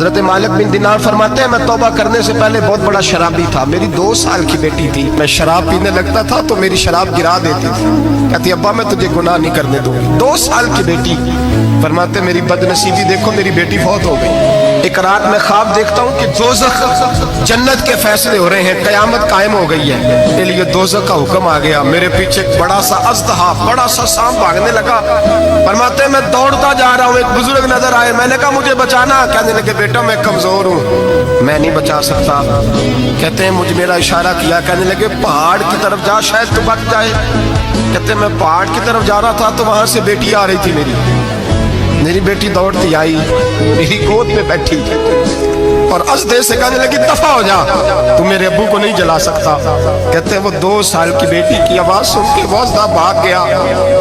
हजरत मालिक बिन दिनार फरमाते हैं मैं तौबा करने से पहले बहुत बड़ा शराबी था। मेरी 2 साल की बेटी थी, मैं शराब पीने लगता था तो मेरी शराब गिरा देती थी। कहती अब्बा मैं तुझे गुनाह नहीं करने दूंगी। 2 साल की बेटी। फरमाते मेरी बदनसीबी देखो, मेरी बेटी फौत हो गई। एक रात में ख्वाब देखता हूँ कि दोज़ख जन्नत के फैसले हो रहे हैं, कयामत कायम हो गई है। मेरे लिए दोज़ख का हुक्म आ गया। मेरे पीछे एक बड़ा सा अज़दहा, बड़ा सा सांप भागने लगा। फरमाते मैं दौड़ता जा रहा हूँ, एक बुजुर्ग नजर आए। मैंने कहा मुझे बचाना। कहने लगे बेटा मैं कमजोर हूँ, मैं नहीं बचा सकता। कहते हैं मुझे मेरा इशारा किया, कहने लगे पहाड़ की तरफ जा, शायद तू बच जाए। कहते मैं पहाड़ की तरफ जा रहा था तो वहां से बेटी आ रही थी। मेरी बेटी दौड़ती आई, मेरी गोद में बैठी और अज़दे से कहने लगी दफा हो जा, तू मेरे अब्बू को नहीं जला सकता। कहते हैं वो 2 साल की बेटी की आवाज सुन के वो अज़दा भाग गया,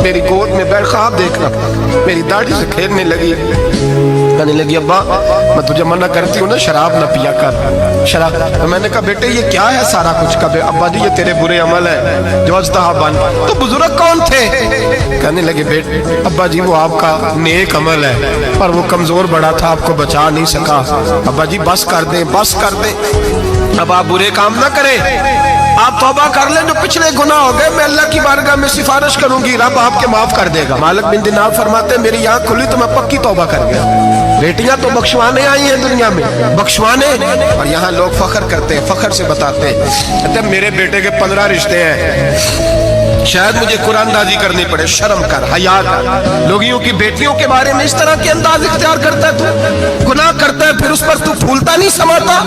मेरी गोद में बैठ ख्वाब देखना, मेरी दाढ़ी से खेलने लगी। कहने लगी अब्बा मैं तुझे मना करती हूँ ना, शराब ना पिया कर शराब। तो मैंने कहा बेटे ये क्या है सारा कुछ? कभी अब्बा जी ये तेरे बुरे अमल है जो अज़दा बन। तो बुजुर्ग कौन थे? कहने लगे बेटे अब्बा जी वो आपका नेक अमल है, पर वो कमजोर बड़ा था, आपको बचा नहीं सका। अब्बा जी बस कर दें, बस कर दें, अब आप बुरे काम ना करें, आप तौबा कर लें, जो पिछले गुनाह हो गए मैं अल्लाह की बारगाह में सिफारिश करूंगी, रब आपके माफ कर देगा। मालिक बिन दिनार फरमाते मेरी आंख खुली तो मैं पक्की तौबा कर गया। बेटियां तो बख्शवाने आई हैं दुनिया में, बख्शवाने। और यहाँ लोग फख्र करते हैं, फख्र से बताते हैं, कहते मेरे बेटे के 15 रिश्ते हैं, शायद मुझे कुरानदाजी करनी पड़े। शर्म कर, हया कर। लोगियों की बेटियों के बारे में इस तरह के अंदाज इख्तियार करता है, तू गुनाह करता है, फिर उस पर तू फूलता नहीं समाता,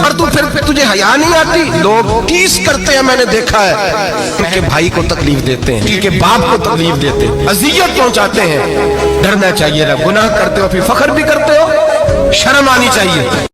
और तू फिर तुझे हया नहीं आती। लोग टीस करते हैं, मैंने देखा है, उनके भाई को तकलीफ देते हैं, उनके बाप को तकलीफ देते हैं, अजियत पहुंचाते हैं। डरना चाहिए, गुनाह करते हो फिर फख्र भी करते हो, शर्म आनी चाहिए।